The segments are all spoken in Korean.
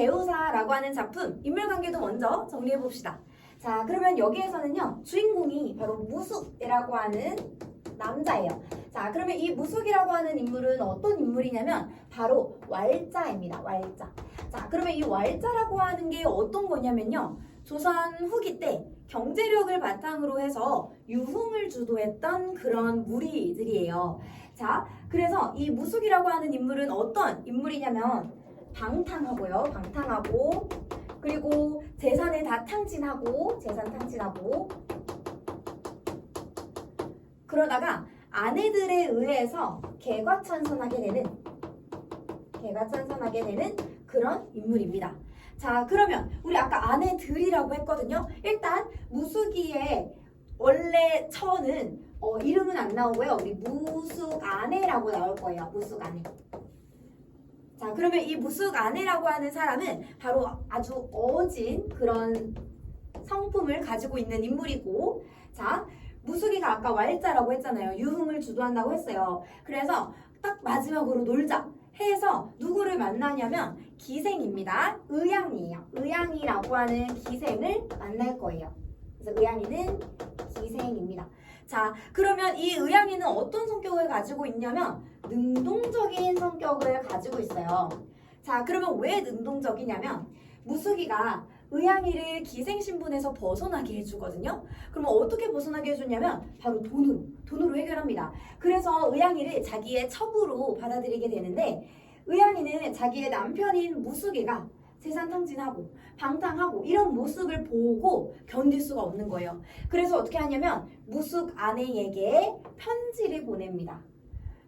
개우사라고 하는 작품 인물관계도 먼저 정리해봅시다. 자, 그러면 여기에서는요, 주인공이 바로 무숙이라고 하는 남자예요. 자, 그러면 이 무숙이라고 하는 인물은 어떤 인물이냐면 바로 왈자입니다. 왈자. 자, 그러면 이 왈자라고 하는 게 어떤 거냐면요, 조선 후기 때 경제력을 바탕으로 해서 유흥을 주도했던 그런 무리들이에요. 자, 그래서 이 무숙이라고 하는 인물은 어떤 인물이냐면 방탕하고요. 방탕하고, 그리고 재산을 다 재산 탕진하고, 그러다가 아내들에 의해서 개과천선하게 되는 그런 인물입니다. 자, 그러면 우리 아까 아내들이라고 했거든요. 일단 무숙이의 원래 처는 이름은 안 나오고요. 우리 무숙아내라고 나올 거예요. 무숙아내. 자, 그러면 이 무숙아내라고 하는 사람은 바로 아주 어진 그런 성품을 가지고 있는 인물이고, 자, 무숙이가 아까 왈자라고 했잖아요. 유흥을 주도한다고 했어요. 그래서 딱 마지막으로 놀자 해서 누구를 만나냐면 기생입니다. 의양이에요. 의양이라고 하는 기생을 만날 거예요. 그래서 의양이는 기생입니다. 자, 그러면 이 의양이는 어떤 성격을 가지고 있냐면 능동적인 성격을 가지고 있어요. 자, 그러면 왜 능동적이냐면 무숙이가 의양이를 기생신분에서 벗어나게 해주거든요. 그러면 어떻게 벗어나게 해주냐면 바로 돈으로 해결합니다. 그래서 의양이를 자기의 첩으로 받아들이게 되는데, 의양이는 자기의 남편인 무숙이가 재산 탕진하고 방탕하고 이런 모습을 보고 견딜 수가 없는 거예요. 그래서 어떻게 하냐면 무숙 아내에게 편지를 보냅니다.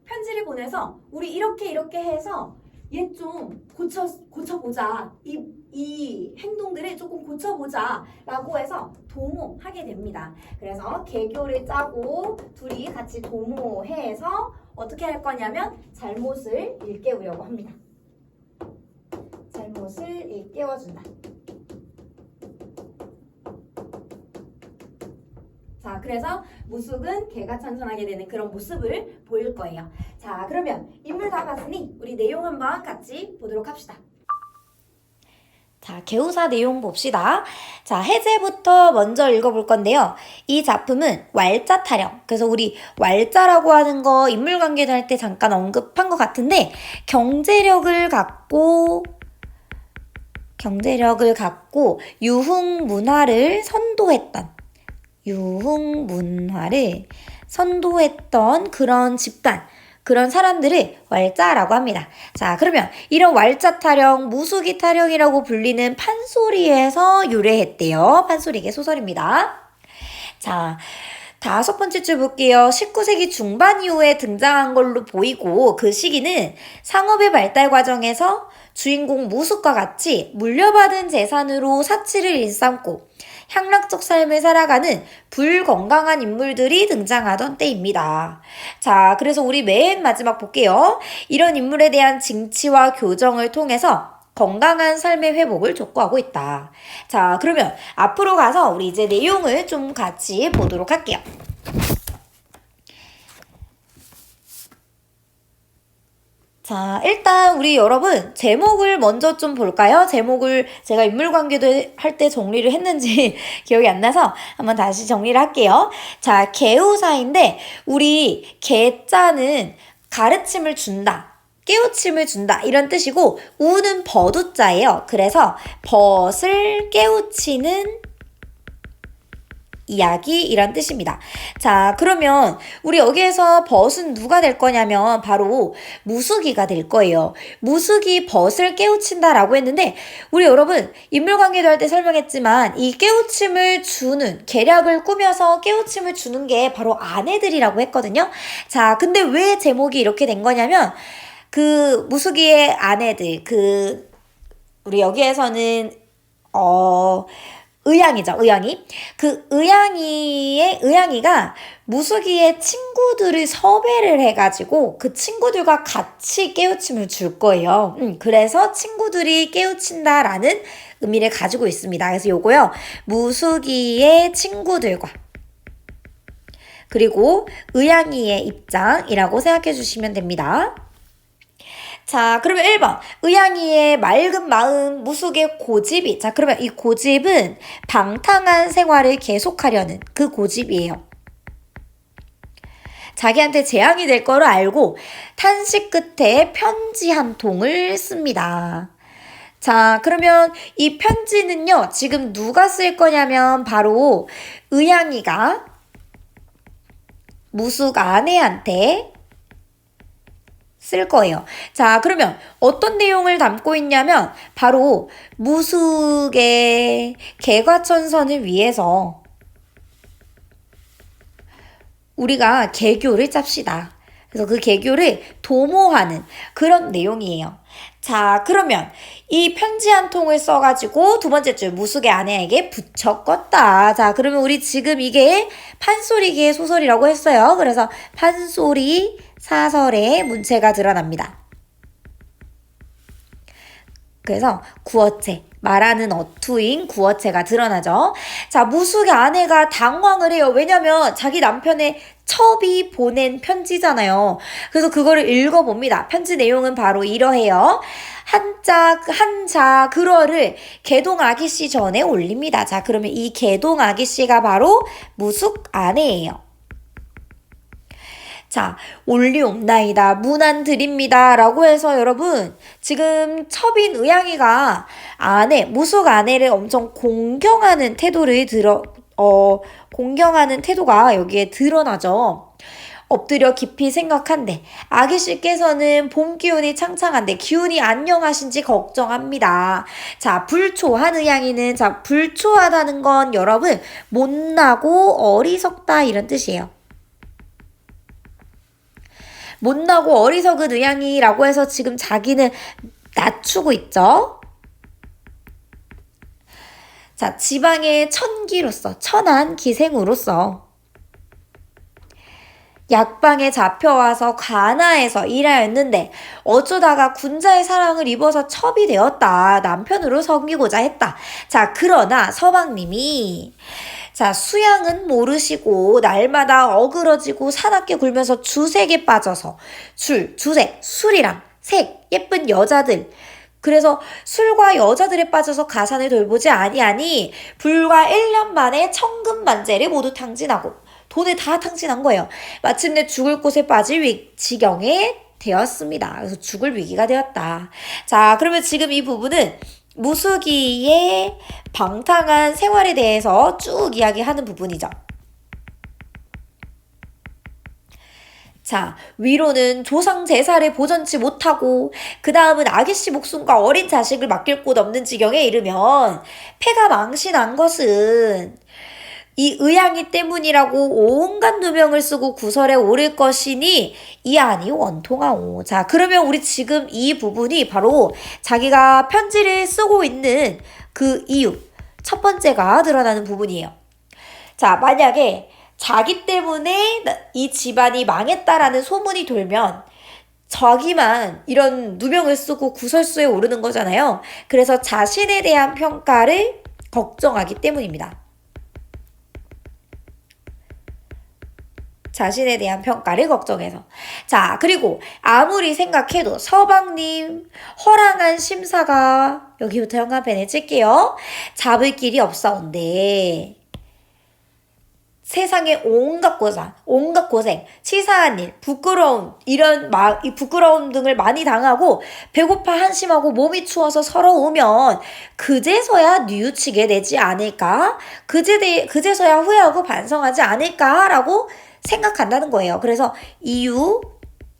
편지를 보내서 우리 이렇게 해서 얘 좀 고쳐보자. 이 행동들을 조금 고쳐보자 라고 해서 도모하게 됩니다. 그래서 계교를 짜고 둘이 같이 도모해서 어떻게 할 거냐면 잘못을 일깨우려고 합니다. 잘못을 일깨워준다. 자, 그래서 무숙은 개가천선하게 되는 그런 모습을 보일 거예요. 자, 그러면 인물 다 봤으니 우리 내용 한번 같이 보도록 합시다. 자, 개우사 내용 봅시다. 자, 해제부터 먼저 읽어볼 건데요. 이 작품은 왈자 타령. 그래서 우리 왈자라고 하는 거 인물관계도 할 때 잠깐 언급한 것 같은데, 경제력을 갖고 유흥 문화를 선도했던 그런 집단, 그런 사람들을 왈자라고 합니다. 자, 그러면 이런 왈자 타령, 무숙이 타령이라고 불리는 판소리에서 유래했대요. 판소리계 소설입니다. 자, 5번째 줄 볼게요. 19세기 중반 이후에 등장한 걸로 보이고, 그 시기는 상업의 발달 과정에서 주인공 무숙과 같이 물려받은 재산으로 사치를 일삼고 향락적 삶을 살아가는 불건강한 인물들이 등장하던 때입니다. 자, 그래서 우리 맨 마지막 볼게요. 이런 인물에 대한 징치와 교정을 통해서 건강한 삶의 회복을 촉구하고 있다. 자, 그러면 앞으로 가서 우리 이제 내용을 좀 같이 보도록 할게요. 자, 일단 우리 여러분 제목을 먼저 좀 볼까요? 제목을 제가 인물관계도 할 때 정리를 했는지 기억이 안 나서 한번 다시 정리를 할게요. 자, 개우사인데 우리 개자는 가르침을 준다, 깨우침을 준다 이런 뜻이고, 우는 버두자예요. 그래서 벗을 깨우치는 이야기 이란 뜻입니다. 자, 그러면 우리 여기에서 벗은 누가 될 거냐면 바로 무숙이가 될 거예요. 무숙이 벗을 깨우친다 라고 했는데, 우리 여러분 인물관계도 할 때 설명했지만 이 깨우침을 주는, 계략을 꾸며서 깨우침을 주는 게 바로 아내들이라고 했거든요. 자, 근데 왜 제목이 이렇게 된 거냐면 그 무숙이의 아내들, 우리 여기에서는 의양이죠, 의양이. 그 의양이가 무숙이의 친구들을 섭외를 해가지고 그 친구들과 같이 깨우침을 줄 거예요. 그래서 친구들이 깨우친다라는 의미를 가지고 있습니다. 그래서 요거요, 무숙이의 친구들과 그리고 의양이의 입장이라고 생각해 주시면 됩니다. 자, 그러면 1번. 의향이의 맑은 마음, 무숙의 고집이. 자, 그러면 이 고집은 방탕한 생활을 계속하려는 그 고집이에요. 자기한테 재앙이 될 거를 알고 탄식 끝에 편지 한 통을 씁니다. 자, 그러면 이 편지는요, 지금 누가 쓸 거냐면 바로 의향이가 무숙 아내한테 쓸 거예요. 자, 그러면 어떤 내용을 담고 있냐면 바로 무숙의 개과천선을 위해서 우리가 개교를 짭시다. 그래서 그 개교를 도모하는 그런 내용이에요. 자, 그러면 이 편지 한 통을 써가지고 두 번째 줄 무숙의 아내에게 붙여 껐다. 자, 그러면 우리 지금 이게 판소리기의 소설이라고 했어요. 그래서 판소리 사설의 문체가 드러납니다. 그래서 구어체, 말하는 어투인 구어체가 드러나죠. 자, 무숙의 아내가 당황을 해요. 왜냐면 자기 남편의 첩이 보낸 편지잖아요. 그래서 그거를 읽어봅니다. 편지 내용은 바로 이러해요. 한자 그러를 개동 아기씨 전에 올립니다. 자, 그러면 이 개동 아기씨가 바로 무숙 아내예요. 자, 올리옵나이다, 문안드립니다 라고 해서 여러분 지금 첩인 의향이가 무숙 아내를 엄청 공경하는 공경하는 태도가 여기에 드러나죠. 엎드려 깊이 생각한데 아기씨께서는 봄 기운이 창창한데 기운이 안녕하신지 걱정합니다. 자, 불초한 의향이는 자, 불초하다는 건 여러분 못나고 어리석다 이런 뜻이에요. 못나고 어리석은 의향이라고 해서 지금 자기는 낮추고 있죠. 자, 지방의 천기로서, 천한 기생으로서 약방에 잡혀와서 관아에서 일하였는데 어쩌다가 군자의 사랑을 입어서 첩이 되었다. 남편으로 섬기고자 했다. 자, 그러나 서방님이 자, 수양은 모르시고 날마다 어그러지고 사납게 굴면서 주색에 빠져서 주색, 술이랑 색, 예쁜 여자들 그래서 술과 여자들에 빠져서 가산을 돌보지 아니하니 불과 1년 만에 천금만재를 모두 탕진하고 돈을 다 탕진한 거예요. 마침내 죽을 곳에 빠질 지경에 되었습니다. 그래서 죽을 위기가 되었다. 자, 그러면 지금 이 부분은 무숙이의 방탕한 생활에 대해서 쭉 이야기하는 부분이죠. 자, 위로는 조상 제사를 보전치 못하고 그 다음은 아기씨 목숨과 어린 자식을 맡길 곳 없는 지경에 이르면 패가 망신한 것은 이 의향이 때문이라고 온갖 누명을 쓰고 구설에 오를 것이니 이 안이 원통하오. 자, 그러면 우리 지금 이 부분이 바로 자기가 편지를 쓰고 있는 그 이유 첫 번째가 드러나는 부분이에요. 자, 만약에 자기 때문에 이 집안이 망했다라는 소문이 돌면 자기만 이런 누명을 쓰고 구설수에 오르는 거잖아요. 그래서 자신에 대한 평가를 걱정하기 때문입니다. 자신에 대한 평가를 걱정해서. 자, 그리고 아무리 생각해도 서방님 허랑한 심사가 여기부터 형광펜에 칠게요. 잡을 길이 없사온데 세상에 온갖 고생, 치사한 일, 부끄러움, 이 부끄러움 등을 많이 당하고 배고파 한심하고 몸이 추워서 서러우면 그제서야 뉘우치게 되지 않을까? 그제서야 후회하고 반성하지 않을까라고 생각한다는 거예요. 그래서 이유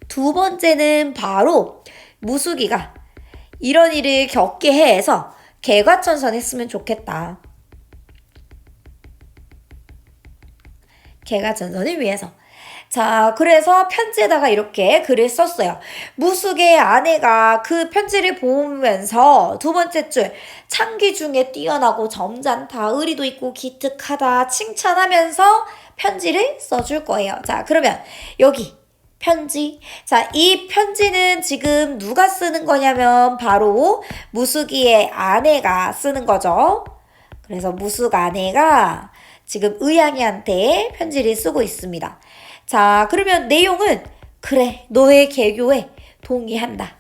두 번째는 바로 무숙이가 이런 일을 겪게 해서 개과천선했으면 좋겠다. 개과천선을 위해서. 자, 그래서 편지에다가 이렇게 글을 썼어요. 무숙의 아내가 그 편지를 보면서 두 번째 줄 창기 중에 뛰어나고 점잖다, 의리도 있고 기특하다 칭찬하면서 편지를 써줄 거예요. 자, 그러면 여기 편지. 자, 이 편지는 지금 누가 쓰는 거냐면 바로 무숙이의 아내가 쓰는 거죠. 그래서 무숙 아내가 지금 의향이한테 편지를 쓰고 있습니다. 자, 그러면 내용은 그래, 너의 개교에 동의한다.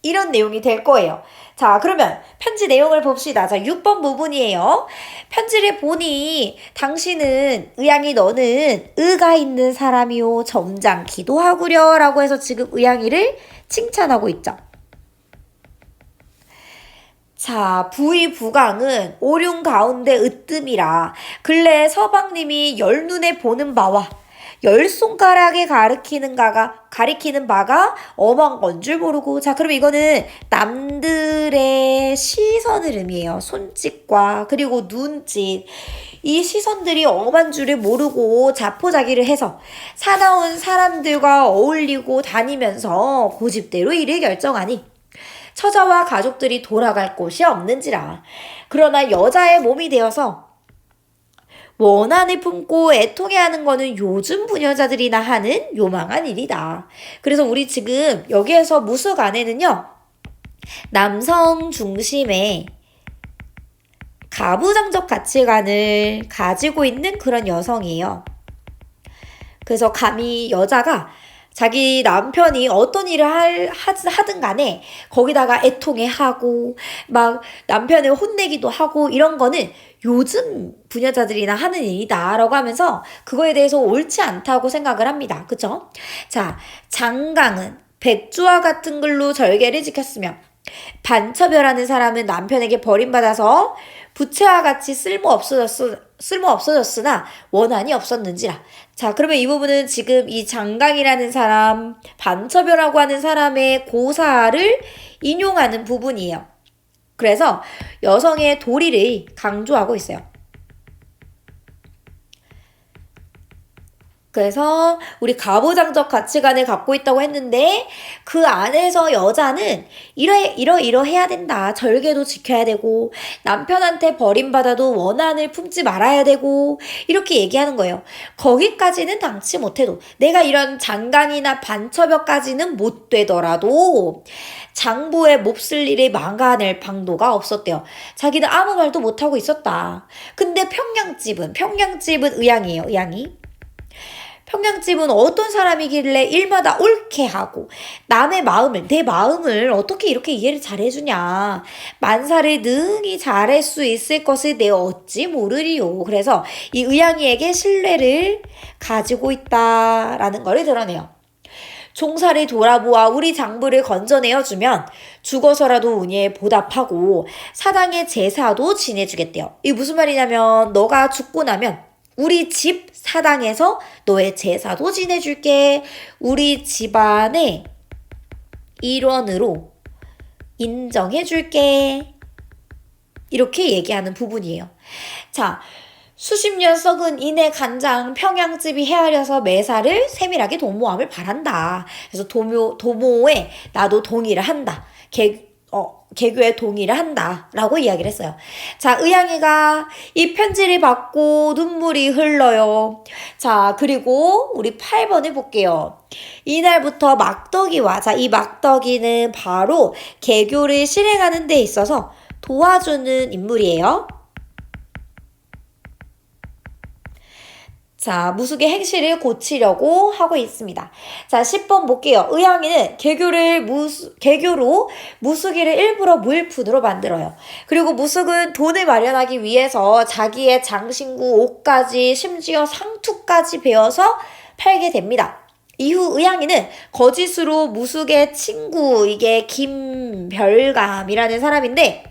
이런 내용이 될 거예요. 자, 그러면 편지 내용을 봅시다. 자, 6번 부분이에요. 편지를 보니 당신은 의향이 너는 의가 있는 사람이요 점장 기도하구려 라고 해서 지금 의향이를 칭찬하고 있죠. 자, 부의부강은 오륜 가운데 으뜸이라 근래 서방님이 열눈에 보는 바와 열 손가락에 가리키는 바가 엄한 건 줄 모르고. 자, 그럼 이거는 남들의 시선을 의미해요. 손짓과 그리고 눈짓. 이 시선들이 엄한 줄을 모르고 자포자기를 해서 사나운 사람들과 어울리고 다니면서 고집대로 일을 결정하니 처자와 가족들이 돌아갈 곳이 없는지라. 그러나 여자의 몸이 되어서 원한을 품고 애통해하는 거는 요즘 부녀자들이나 하는 요망한 일이다. 그래서 우리 지금 여기에서 무속 안에는요, 남성 중심의 가부장적 가치관을 가지고 있는 그런 여성이에요. 그래서 감히 여자가 자기 남편이 어떤 일을 하든 간에 거기다가 애통해하고 막 남편을 혼내기도 하고 이런 거는 요즘 부녀자들이나 하는 일이다 라고 하면서 그거에 대해서 옳지 않다고 생각을 합니다. 그쵸? 자, 장강은 백주와 같은 글로 절개를 지켰으며 반처별하는 사람은 남편에게 버림받아서 부채와 같이 쓸모 없어졌으나 원한이 없었는지라. 자, 그러면 이 부분은 지금 이 장강이라는 사람, 반처별하고 하는 사람의 고사를 인용하는 부분이에요. 그래서 여성의 도리를 강조하고 있어요. 그래서 우리 가부장적 가치관을 갖고 있다고 했는데 그 안에서 여자는 이러해야 된다. 절개도 지켜야 되고 남편한테 버림받아도 원한을 품지 말아야 되고 이렇게 얘기하는 거예요. 거기까지는 당치 못해도 내가 이런 장강이나 반처벽까지는 못 되더라도 장부의 몹쓸 일을 막아낼 방도가 없었대요. 자기는 아무 말도 못하고 있었다. 근데 평양집은 의향이에요. 의향이. 평양집은 어떤 사람이길래 일마다 옳게 하고 남의 마음을 내 마음을 어떻게 이렇게 이해를 잘해주냐. 만사를 능히 잘할 수 있을 것을 내 어찌 모르리요. 그래서 이 의향이에게 신뢰를 가지고 있다라는 것을 드러내요. 종사를 돌아보아 우리 장부를 건져내어주면 죽어서라도 운이에 보답하고 사당의 제사도 지내주겠대요. 이게 무슨 말이냐면 너가 죽고 나면 우리 집 사당에서 너의 제사도 지내줄게. 우리 집안의 일원으로 인정해줄게. 이렇게 얘기하는 부분이에요. 자, 수십 년 썩은 인의 간장 평양집이 헤아려서 매사를 세밀하게 도모함을 바란다. 그래서 도모에 나도 동의를 한다. 개교에 동의를 한다 라고 이야기를 했어요. 자, 의향이가 이 편지를 받고 눈물이 흘러요. 자, 그리고 우리 8번을 볼게요. 이날부터 막덕이와 자, 이 막덕이는 바로 개교를 실행하는 데 있어서 도와주는 인물이에요. 자, 무속의 행실을 고치려고 하고 있습니다. 자, 10번 볼게요. 의향이는 개교로 무속이를 일부러 무일푼으로 만들어요. 그리고 무속은 돈을 마련하기 위해서 자기의 장신구, 옷까지, 심지어 상투까지 베어서 팔게 됩니다. 이후 의향이는 거짓으로 무속의 친구, 이게 김별감이라는 사람인데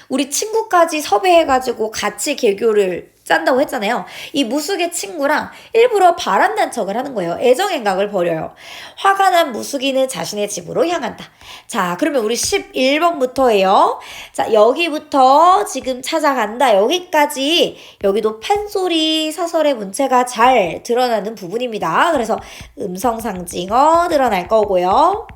우리 친구까지 섭외해가지고 같이 개교를 짠다고 했잖아요. 이 무숙의 친구랑 일부러 바란다는 척을 하는 거예요. 애정행각을 벌여요. 화가 난 무숙이는 자신의 집으로 향한다. 자, 그러면 우리 11번부터예요. 자, 여기부터 지금 찾아간다. 여기까지 여기도 판소리 사설의 문체가 잘 드러나는 부분입니다. 그래서 음성상징어 드러날 거고요.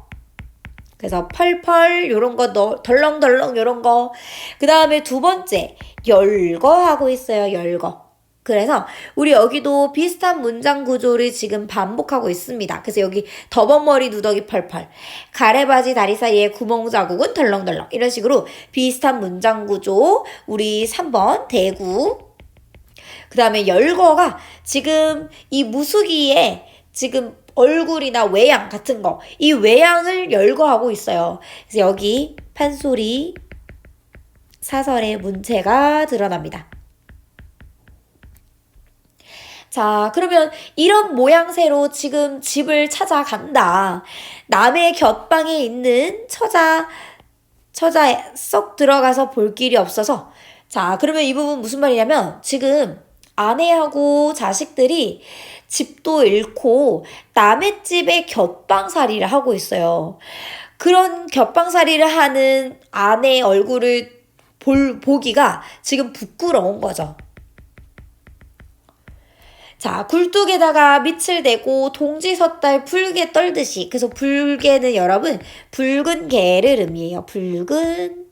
그래서 펄펄 요런 거 덜렁덜렁 요런 거. 그 다음에 두 번째 열거 하고 있어요. 열거. 그래서 우리 여기도 비슷한 문장 구조를 지금 반복하고 있습니다. 그래서 여기 더벅머리 누더기 펄펄 가래바지 다리 사이에 구멍 자국은 덜렁덜렁 이런 식으로 비슷한 문장 구조. 우리 3번 대구. 그 다음에 열거가 지금 이 무수기에 지금 얼굴이나 외양 같은 거, 이 외양을 열거하고 있어요. 그래서 여기 판소리 사설의 문체가 드러납니다. 자, 그러면 이런 모양새로 지금 집을 찾아간다. 남의 곁방에 있는 처자에 쏙 들어가서 볼 길이 없어서. 자, 그러면 이 부분 무슨 말이냐면 지금 아내하고 자식들이 집도 잃고 남의 집에 곁방살이를 하고 있어요. 그런 곁방살이를 하는 아내의 얼굴을 보기가 지금 부끄러운 거죠. 자, 굴뚝에다가 밑을 대고 동지 섣달 붉게 떨듯이. 그래서 붉게는 여러분 붉은 개를 의미해요. 붉은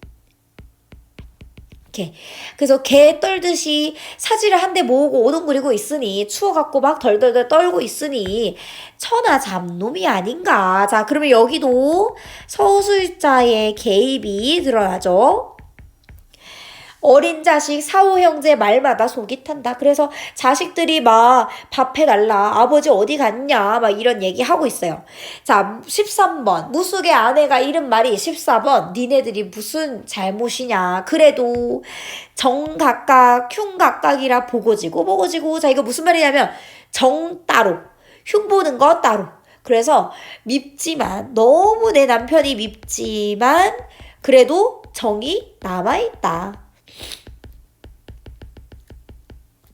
개. 그래서 개 떨듯이 사지를 한 대 모으고 오동그리고 있으니 추워갖고 막 덜덜덜 떨고 있으니 천하 잡놈이 아닌가. 자, 그러면 여기도 서술자의 개입이 드러나죠. 어린 자식 사오 형제 말마다 속이 탄다. 그래서 자식들이 막 밥 해달라. 아버지 어디 갔냐. 막 이런 얘기 하고 있어요. 자, 13번. 무숙의 아내가 이른 말이 14번. 니네들이 무슨 잘못이냐. 그래도 정각각, 흉각각이라 보고지고. 자, 이거 무슨 말이냐면 정 따로, 흉 보는 거 따로. 그래서 밉지만, 너무 내 남편이 밉지만 그래도 정이 남아있다.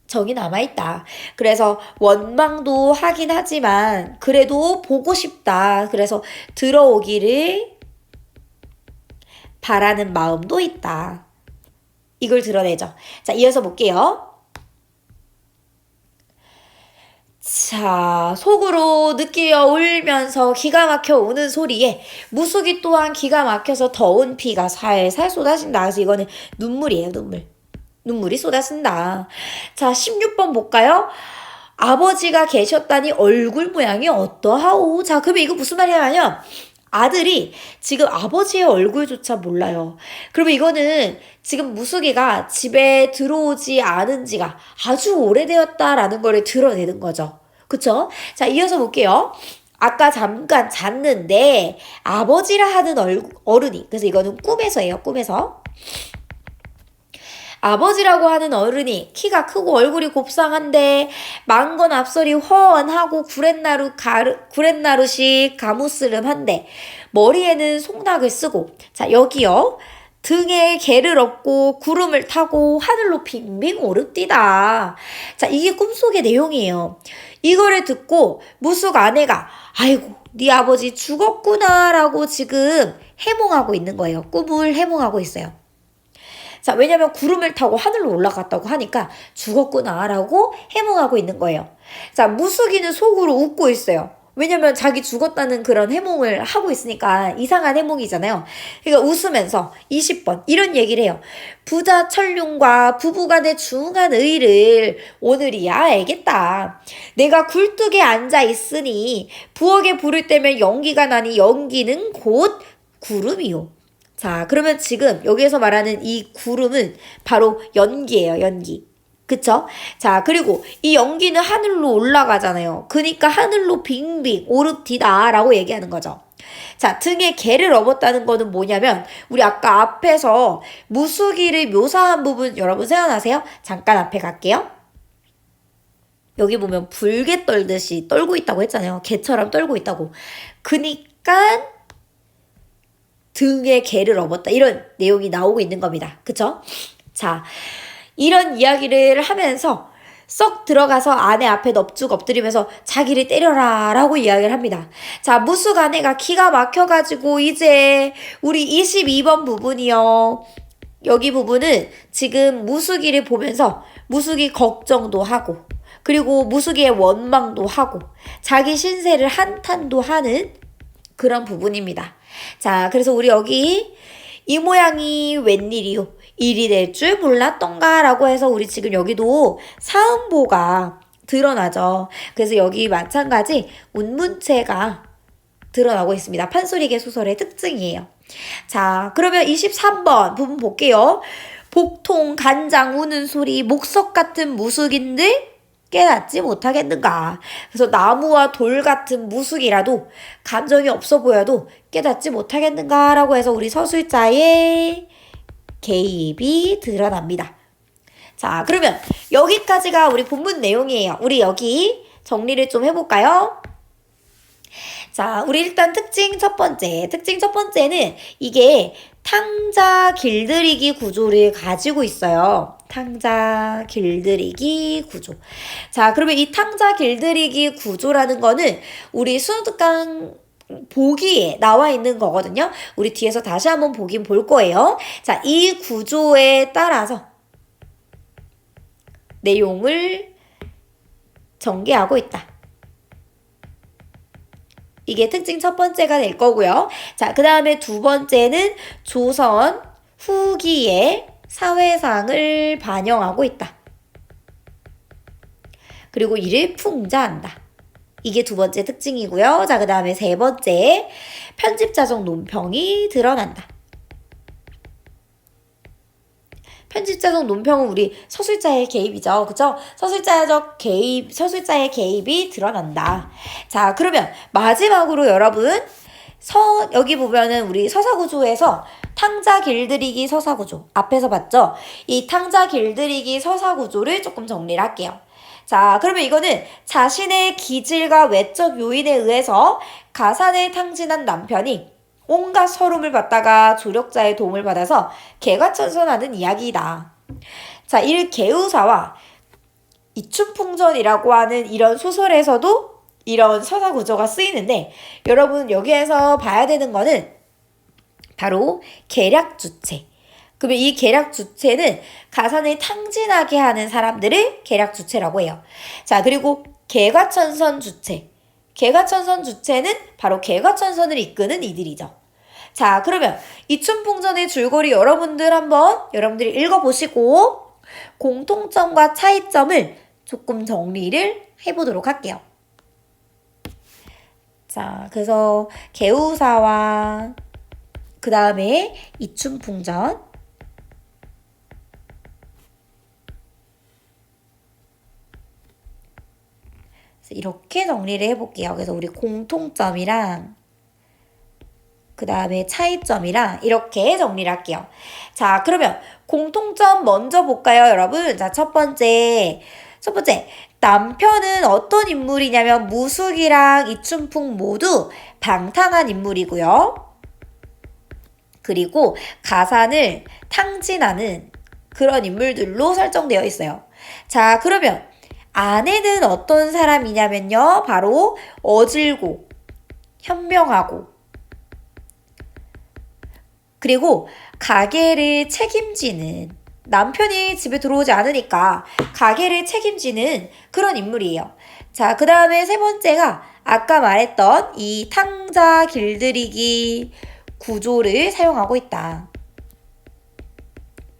정이 남아있다. 그래서 원망도 하긴 하지만 그래도 보고 싶다. 그래서 들어오기를 바라는 마음도 있다. 이걸 드러내죠. 자, 이어서 볼게요. 자, 속으로 느끼어 울면서 기가 막혀 우는 소리에 무숙이 또한 기가 막혀서 더운 피가 살살 쏟아진다. 그래서 이거는 눈물이에요, 눈물. 눈물이 쏟아진다. 자, 16번 볼까요? 아버지가 계셨다니 얼굴 모양이 어떠하오? 자, 그러면 이거 무슨 말이냐면 아들이 지금 아버지의 얼굴조차 몰라요. 그러면 이거는 지금 무숙이가 집에 들어오지 않은 지가 아주 오래되었다라는 걸 드러내는 거죠. 그쵸? 자, 이어서 볼게요. 아까 잠깐 잤는데 아버지라 하는 어른이, 그래서 이거는 꿈에서예요. 꿈에서. 아버지라고 하는 어른이 키가 크고 얼굴이 곱상한데 망건 앞설이 허언하고 구렛나루식 가무스름한데 머리에는 송낙을 쓰고, 자, 여기요. 등에 개를 업고 구름을 타고 하늘로 빙빙 오릅디다. 자, 이게 꿈속의 내용이에요. 이거를 듣고 무숙 아내가 아이고 네 아버지 죽었구나 라고 지금 해몽하고 있는 거예요. 꿈을 해몽하고 있어요. 자, 왜냐면 구름을 타고 하늘로 올라갔다고 하니까 죽었구나 라고 해몽하고 있는 거예요. 자, 무숙이는 속으로 웃고 있어요. 왜냐면 자기 죽었다는 그런 해몽을 하고 있으니까 이상한 해몽이잖아요. 그러니까 웃으면서 20번 이런 얘기를 해요. 부자 천룡과 부부간의 중한 의를 오늘이야 알겠다. 내가 굴뚝에 앉아 있으니 부엌에 불을 때면 연기가 나니 연기는 곧 구름이요. 자, 그러면 지금 여기에서 말하는 이 구름은 바로 연기예요, 연기. 그쵸? 자, 그리고 이 연기는 하늘로 올라가잖아요. 그러니까 하늘로 빙빙 오릅디다 라고 얘기하는 거죠. 자, 등에 개를 업었다는 거는 뭐냐면 우리 아까 앞에서 무숙이를 묘사한 부분 여러분 생각나세요? 잠깐 앞에 갈게요. 여기 보면 불개 떨듯이 떨고 있다고 했잖아요. 개처럼 떨고 있다고. 그니까 등에 개를 업었다. 이런 내용이 나오고 있는 겁니다. 그쵸? 자, 이런 이야기를 하면서 쏙 들어가서 아내 앞에 넙죽 엎드리면서 자기를 때려라 라고 이야기를 합니다. 자, 무숙 아내가 기가 막혀가지고 이제 우리 22번 부분이요. 여기 부분은 지금 무숙이를 보면서 무숙이 걱정도 하고 그리고 무숙이의 원망도 하고 자기 신세를 한탄도 하는 그런 부분입니다. 자, 그래서 우리 여기 이 모양이 웬일이요? 일이 될 줄 몰랐던가 라고 해서 우리 지금 여기도 사음보가 드러나죠. 그래서 여기 마찬가지 운문체가 드러나고 있습니다. 판소리계 소설의 특징이에요. 자, 그러면 23번 부분 볼게요. 복통, 간장 우는 소리, 목석 같은 무숙인들 깨닫지 못하겠는가. 그래서 나무와 돌 같은 무숙이라도 감정이 없어 보여도 깨닫지 못하겠는가 라고 해서 우리 서술자의 개입이 드러납니다. 자, 그러면 여기까지가 우리 본문 내용이에요. 우리 여기 정리를 좀 해볼까요? 자, 우리 일단 특징 첫 번째는 이게 탕자 길들이기 구조를 가지고 있어요. 탕자 길들이기 구조. 자, 그러면 이 탕자 길들이기 구조라는 거는 우리 수능특강 보기에 나와 있는 거거든요. 우리 뒤에서 다시 한번 보긴 볼 거예요. 자, 이 구조에 따라서 내용을 전개하고 있다. 이게 특징 첫 번째가 될 거고요. 자, 그 다음에 두 번째는 조선 후기의 사회상을 반영하고 있다. 그리고 이를 풍자한다. 이게 두 번째 특징이고요. 자, 그 다음에 세 번째, 편집자적 논평이 드러난다. 편집자적 논평은 우리 서술자의 개입이죠. 그죠? 서술자의 개입이 드러난다. 자, 그러면 마지막으로 여러분, 여기 보면은 우리 서사구조에서 탕자 길들이기 서사구조. 앞에서 봤죠? 이 탕자 길들이기 서사구조를 조금 정리를 할게요. 자, 그러면 이거는 자신의 기질과 외적 요인에 의해서 가산에 탕진한 남편이 온갖 서름을 받다가 조력자의 도움을 받아서 개과천선하는 이야기이다. 자, 이 개우사와 이춘풍전이라고 하는 이런 소설에서도 이런 서사 구조가 쓰이는데 여러분 여기에서 봐야 되는 거는 바로 계략주체. 그러면 이 계략주체는 가산을 탕진하게 하는 사람들을 계략주체라고 해요. 자, 그리고 개과천선 주체. 개과천선 주체는 바로 개과천선을 이끄는 이들이죠. 자, 그러면 이춘풍전의 줄거리 여러분들이 읽어보시고 공통점과 차이점을 조금 정리를 해보도록 할게요. 자, 그래서 개우사와 그 다음에 이춘풍전 이렇게 정리를 해볼게요. 그래서 우리 공통점이랑 그 다음에 차이점이랑 이렇게 정리를 할게요. 자, 그러면 공통점 먼저 볼까요, 여러분? 자, 첫 번째. 남편은 어떤 인물이냐면 무숙이랑 이춘풍 모두 방탕한 인물이고요. 그리고 가산을 탕진하는 그런 인물들로 설정되어 있어요. 자, 그러면 아내는 어떤 사람이냐면요. 바로 어질고 현명하고 그리고 가게를 책임지는 남편이 집에 들어오지 않으니까 가게를 책임지는 그런 인물이에요. 자, 그 다음에 세 번째가 아까 말했던 이 탕자 길들이기 구조를 사용하고 있다.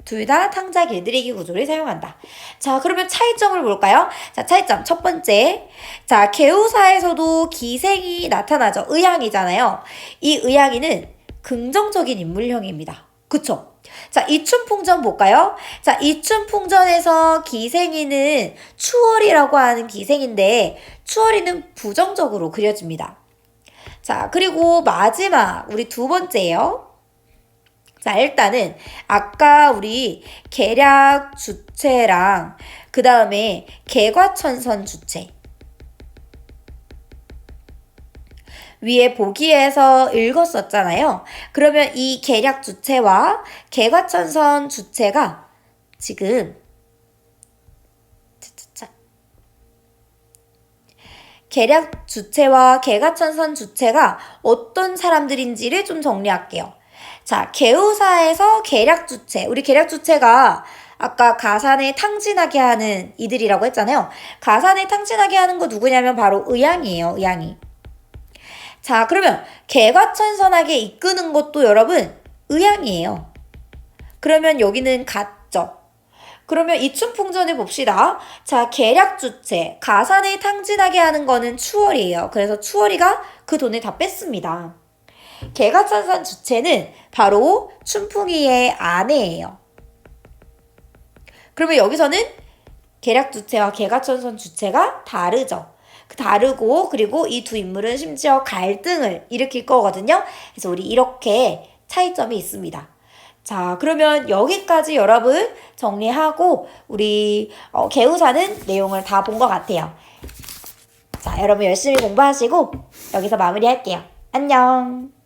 둘 다 탕자 길들이기 구조를 사용한다. 자, 그러면 차이점을 볼까요? 자, 차이점 첫 번째. 자, 개우사에서도 기생이 나타나죠. 의향이잖아요. 이 의향이는 긍정적인 인물형입니다. 그쵸? 자, 이춘풍전 볼까요? 자, 이춘풍전에서 기생이는 추월이라고 하는 기생인데 추월이는 부정적으로 그려집니다. 자, 그리고 마지막 우리 두 번째예요. 자, 일단은 아까 우리 계략 주체랑 그 다음에 개과천선 주체 위에 보기에서 읽었었잖아요. 그러면 이 계략 주체와 개과천선 주체가 지금 계략 주체와 개과천선 주체가 어떤 사람들인지를 좀 정리할게요. 자, 개우사에서 계략 주체. 우리 계략 주체가 아까 가산을 탕진하게 하는 이들이라고 했잖아요. 가산을 탕진하게 하는 거 누구냐면 바로 의향이에요. 의향이. 자, 그러면 개과천선하게 이끄는 것도 여러분 의향이에요. 그러면 여기는 같죠. 그러면 이춘풍전을 봅시다. 자, 계략 주체, 가산을 탕진하게 하는 거는 추월이에요. 그래서 추월이가 그 돈을 다 뺐습니다. 개과천선 주체는 바로 춘풍이의 아내예요. 그러면 여기서는 계략 주체와 개가천선 주체가 다르죠. 다르고 그리고 이 두 인물은 심지어 갈등을 일으킬 거거든요. 그래서 우리 이렇게 차이점이 있습니다. 자, 그러면 여기까지 여러분 정리하고 우리 개우사는 내용을 다 본 것 같아요. 자, 여러분 열심히 공부하시고 여기서 마무리할게요. 안녕.